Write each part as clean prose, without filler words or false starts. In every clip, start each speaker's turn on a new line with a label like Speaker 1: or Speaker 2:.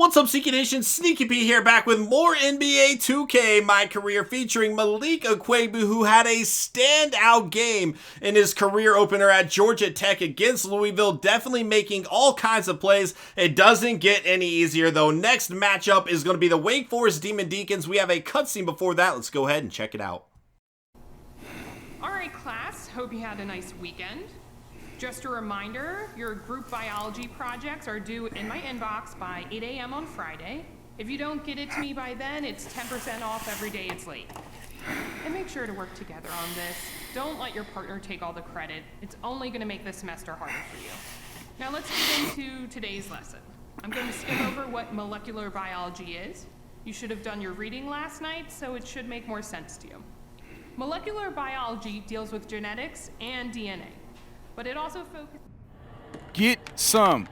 Speaker 1: What's up, Sneaky Nation? Sneaky P here, back with more NBA 2K MyCareer featuring Maalik Akwuegbu, who had a standout game in his career opener at Georgia Tech against Louisville, definitely making all kinds of plays. It doesn't get any easier, though. Next matchup is going to be the Wake Forest Demon Deacons. We have a cutscene before that. Let's go ahead and check it out.
Speaker 2: All right, class. Hope you had a nice weekend. Just a reminder, your group biology projects are due in my inbox by 8 a.m. on Friday. If you don't get it to me by then, it's 10% off every day it's late. And make sure to work together on this. Don't let your partner take all the credit. It's only going to make the semester harder for you. Now let's get into today's lesson. I'm going to skim over what molecular biology is. You should have done your reading last night, so it should make more sense to you. Molecular biology deals with genetics and DNA. But it also focuses.
Speaker 3: Get some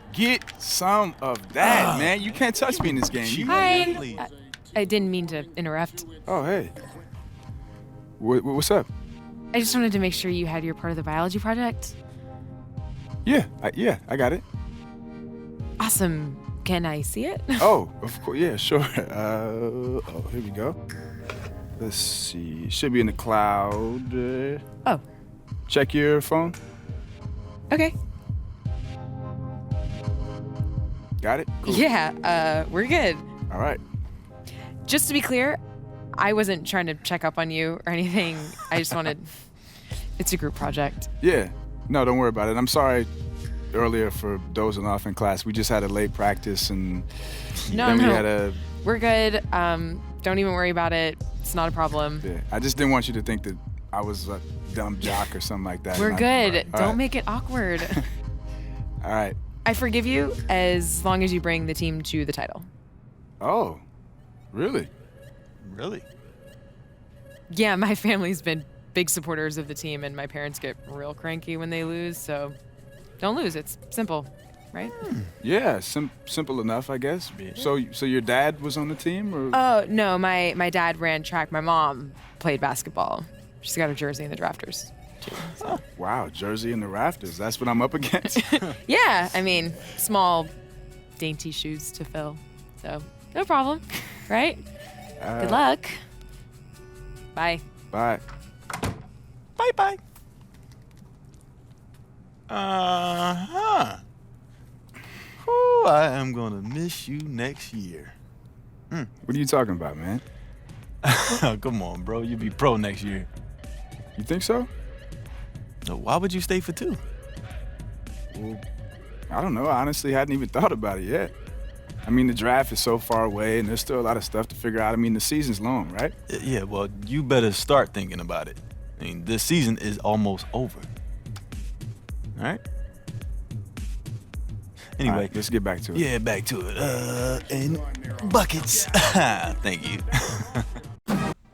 Speaker 3: of that, man. You can't touch me in this game.
Speaker 4: Hi. I didn't mean to interrupt.
Speaker 3: Oh, hey. What's up?
Speaker 4: I just wanted to make sure you had your part of the biology project.
Speaker 3: Yeah, I got it.
Speaker 4: Awesome. Can I see it?
Speaker 3: Oh, of course. Yeah, sure. Here we go. Let's see. Should be in the cloud.
Speaker 4: Oh.
Speaker 3: Check your phone.
Speaker 4: Okay.
Speaker 3: Got it? Cool.
Speaker 4: Yeah, we're good.
Speaker 3: All right.
Speaker 4: Just to be clear, I wasn't trying to check up on you or anything. I just wanted... It's a group project.
Speaker 3: Yeah. No, don't worry about it. I'm sorry earlier for dozing off in class. We just had a late practice and then we had a...
Speaker 4: We're good. Don't even worry about it. It's not a problem.
Speaker 3: Yeah. I just didn't want you to think that I was a dumb jock or something like that.
Speaker 4: We're good. Don't make it awkward.
Speaker 3: All right.
Speaker 4: I forgive you as long as you bring the team to the title.
Speaker 3: Oh, really?
Speaker 5: Really?
Speaker 4: Yeah, my family's been big supporters of the team, and my parents get real cranky when they lose, so don't lose. It's simple, right?
Speaker 3: Yeah, simple enough, I guess. Yeah. So your dad was on the team, or?
Speaker 4: Oh, no, my dad ran track. My mom played basketball. She's got her jersey in the drafters, too. So.
Speaker 3: Oh, wow, jersey in the rafters. That's what I'm up against.
Speaker 4: Yeah, I mean, small, dainty shoes to fill. So, no problem, right? Good luck. Bye.
Speaker 3: Bye.
Speaker 5: Bye-bye. Uh-huh. Ooh, I am gonna miss you next year.
Speaker 3: What are you talking about, man?
Speaker 5: Come on, bro. You'll be pro next year.
Speaker 3: You think so?
Speaker 5: No, why would you stay for 2?
Speaker 3: Well, I don't know. I honestly hadn't even thought about it yet. I mean, the draft is so far away, and there's still a lot of stuff to figure out. I mean, the season's long, right?
Speaker 5: Yeah, well, you better start thinking about it. I mean, this season is almost over. All right? Anyway.
Speaker 3: All right, let's get back to it.
Speaker 5: Yeah, back to it. And buckets. Thank you.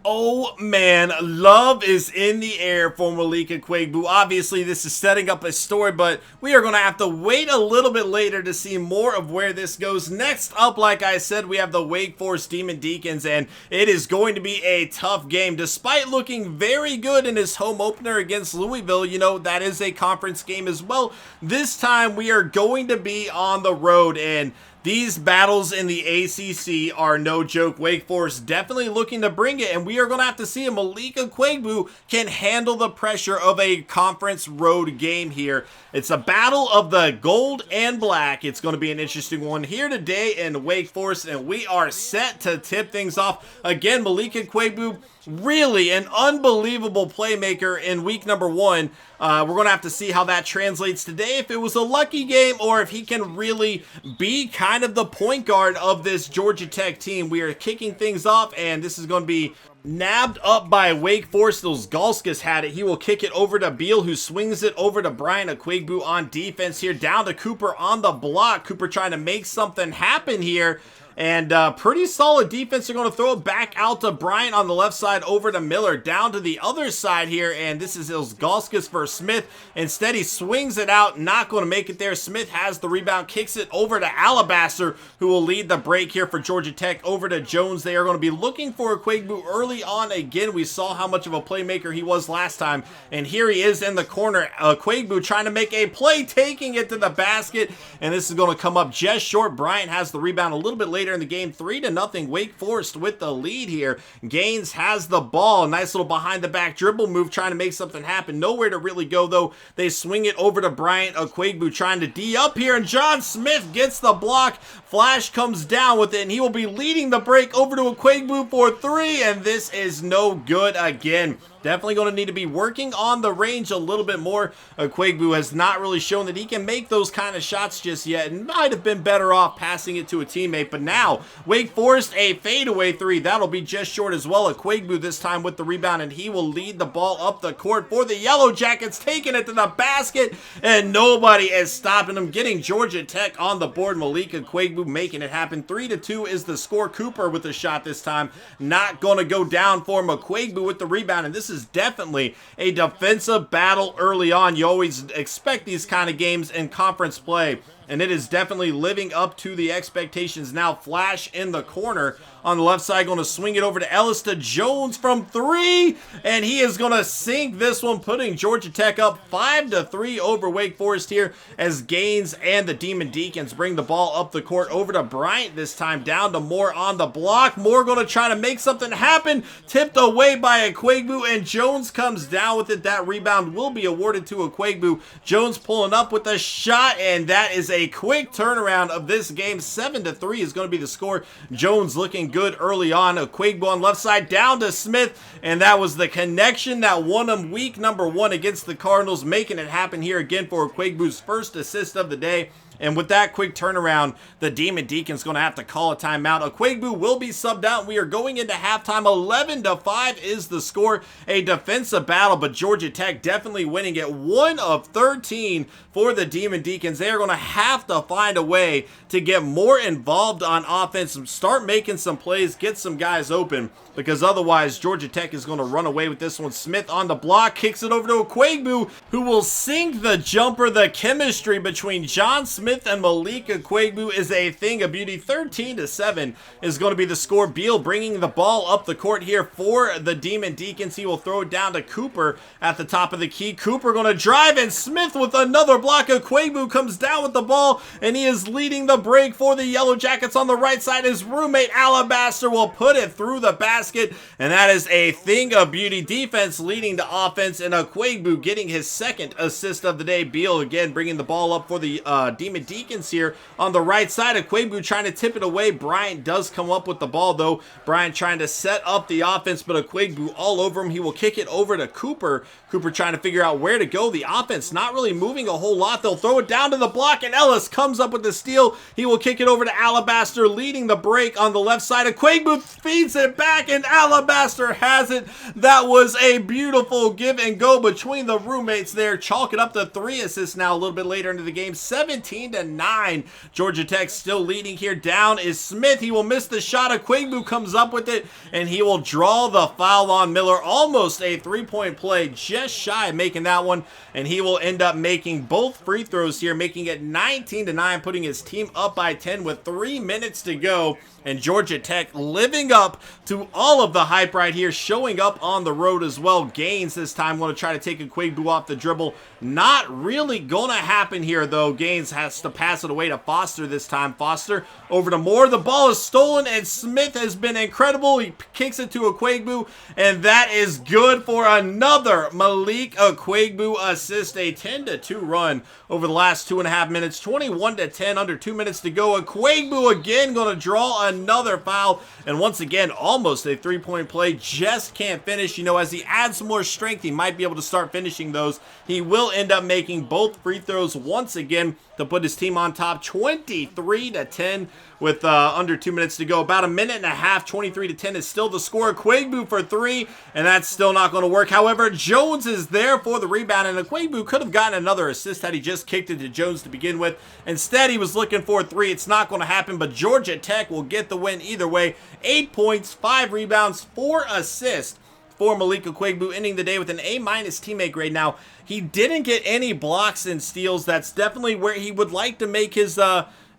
Speaker 1: Oh man, love is in the air for Maalik Akwuegbu. Obviously, this is setting up a story, but we are going to have to wait a little bit later to see more of where this goes. Next up, like I said, we have the Wake Forest Demon Deacons, and it is going to be a tough game. Despite looking very good in his home opener against Louisville, you know, that is a conference game as well. This time, we are going to be on the road, and these battles in the ACC are no joke. Wake Forest definitely looking to bring it, and we are going to have to see if Maalik Akwuegbu can handle the pressure of a conference road game here. It's a battle of the gold and black. It's going to be an interesting one here today in Wake Forest, and we are set to tip things off. Again, Maalik Akwuegbu, really an unbelievable playmaker in week number 1. We're going to have to see how that translates today, if it was a lucky game or if he can really be kind of the point guard of this Georgia Tech team. We are kicking things off, and this is going to be nabbed up by Wake Forest. Ilgauskas had it. He will kick it over to Beal, who swings it over to Brian Akwuegbu on defense here. Down to Cooper on the block. Cooper trying to make something happen here. And pretty solid defense. They're going to throw it back out to Bryant on the left side, over to Miller, down to the other side here, and this is Ilgauskas for Smith. Instead, he swings it out, not going to make it there. Smith has the rebound, kicks it over to Alabaster, who will lead the break here for Georgia Tech. Over to Jones. They are going to be looking for Akwuegbu early on. Again, we saw how much of a playmaker he was last time, and here he is in the corner. Akwuegbu trying to make a play, taking it to the basket, and this is going to come up just short. Bryant has the rebound a little bit later. later in the game. 3-0, Wake Forest with the lead here. Gaines has the ball. Nice little behind the back dribble move, trying to make something happen. Nowhere to really go, though. They swing it over to Maalik Akwuegbu, trying to D up here, and John Smith gets the block. Flash comes down with it, and he will be leading the break over to Akwuegbu for 3, and this is no good again. Definitely going to need to be working on the range a little bit more. Akwuegbu has not really shown that he can make those kind of shots just yet, and might have been better off passing it to a teammate. But now, Wake Forest, a fadeaway 3. That'll be just short as well. Akwuegbu this time with the rebound, and he will lead the ball up the court for the Yellow Jackets, taking it to the basket, and nobody is stopping him. Getting Georgia Tech on the board. Maalik Akwuegbu making it happen. 3-2 is the score. Cooper with the shot this time. Not going to go down for him. Akwuegbu with the rebound, and this is definitely a defensive battle early on. You always expect these kind of games in conference play, and it is definitely living up to the expectations. Now Flash in the corner on the left side, going to swing it over to Ellis, to Jones from 3, and he is going to sink this one, putting Georgia Tech up 5-3 over Wake Forest here, as Gaines and the Demon Deacons bring the ball up the court over to Bryant this time, down to Moore on the block. Moore going to try to make something happen, tipped away by Akwuegbu, and Jones comes down with it. That rebound will be awarded to Akwuegbu. Jones pulling up with the shot, and that is a quick turnaround of this game. 7-3 is going to be the score. Jones looking good early on. Akwuegbu on left side, down to Smith, and that was the connection that won him week number 1 against the Cardinals, making it happen here again for Akwuegbu's first assist of the day. And with that quick turnaround, the Demon Deacons going to have to call a timeout. Akwuegbu will be subbed out. We are going into halftime. 11-5 is the score. A defensive battle, but Georgia Tech definitely winning it. 1 of 13 for the Demon Deacons. They are going to have to find a way to get more involved on offense, start making some plays, get some guys open, because otherwise Georgia Tech is going to run away with this one. Smith on the block, kicks it over to Akwuegbu, who will sink the jumper. The chemistry between John Smith and Maalik Akwuegbu is a thing of beauty. 13-7 is going to be the score. Beal bringing the ball up the court here for the Demon Deacons. He will throw it down to Cooper at the top of the key. Cooper going to drive, and Smith with another block. Akwuegbu comes down with the ball, and he is leading the break for the Yellow Jackets on the right side. His roommate Alabaster will put it through the basket, and that is a thing of beauty. Defense leading to offense, and Akwuegbu getting his second assist of the day. Beal again bringing the ball up for the Demon Deacons here on the right side. Akwuegbu trying to tip it away. Bryant does come up with the ball, though. Bryant trying to set up the offense, but Akwuegbu all over him. He will kick it over to Cooper. Cooper trying to figure out where to go. The offense not really moving a whole lot. They'll throw it down to the block, and Ellis comes up with the steal. He will kick it over to Alabaster, leading the break on the left side. Akwuegbu feeds it back, and Alabaster has it. That was a beautiful give and go between the roommates there. Chalk it up to 3 assists now a little bit later into the game. 17-9. Georgia Tech still leading here. Down is Smith. He will miss the shot. Akwuegbu comes up with it, and he will draw the foul on Miller. Almost a 3-point play, just shy of making that one, and he will end up making both free throws here, making it 19-9, putting his team up by 10 with 3 minutes to go. And Georgia Tech living up to all of the hype right here, showing up on the road as well. Gaines this time going to try to take Akwuegbu off the dribble. Not really going to happen here, though. Gaines has to pass it away to Foster this time. Foster over to Moore. The ball is stolen, and Smith has been incredible. He kicks it to Akwuegbu, and that is good for another Maalik Akwuegbu assist. A 10-2 run over the last 2.5 minutes. 21-10, under 2 minutes to go. Akwuegbu again going to draw another foul, and once again almost a 3-point play, just can't finish. You know, as he adds some more strength, he might be able to start finishing those. He will end up making both free throws once again to put his team on top. 23-10 with under 2 minutes to go. About a minute and a half. 23-10 is still the score. Akwuegbu for 3, and that's still not going to work. However, Jones is there for the rebound, and Akwuegbu could have gotten another assist had he just kicked it to Jones to begin with. Instead, he was looking for 3. It's not going to happen, but Georgia Tech will get the win either way. 8 points, 5 rebounds, 4 assists for Maalik Akwuegbu, ending the day with an A- teammate grade. Now, he didn't get any blocks and steals. That's definitely where he would like to make his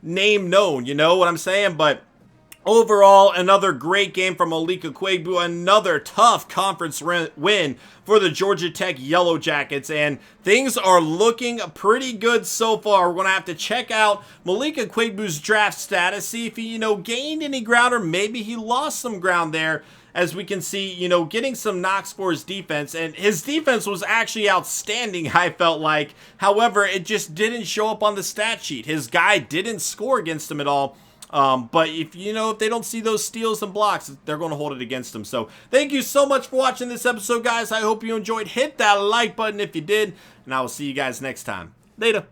Speaker 1: name known, you know what I'm saying? But Overall, another great game from Maalik Akwuegbu, another tough conference win for the Georgia Tech Yellow Jackets, and things are looking pretty good so far. We're going to have to check out Maalik Akwuegbu's draft status, see if he, gained any ground or maybe he lost some ground there. As we can see, getting some knocks for his defense, and his defense was actually outstanding, I felt like. However, it just didn't show up on the stat sheet. His guy didn't score against him at all. But if they don't see those steals and blocks, they're going to hold it against them. So thank you so much for watching this episode, guys. I hope you enjoyed. Hit that like button if you did, and I will see you guys next time. Later.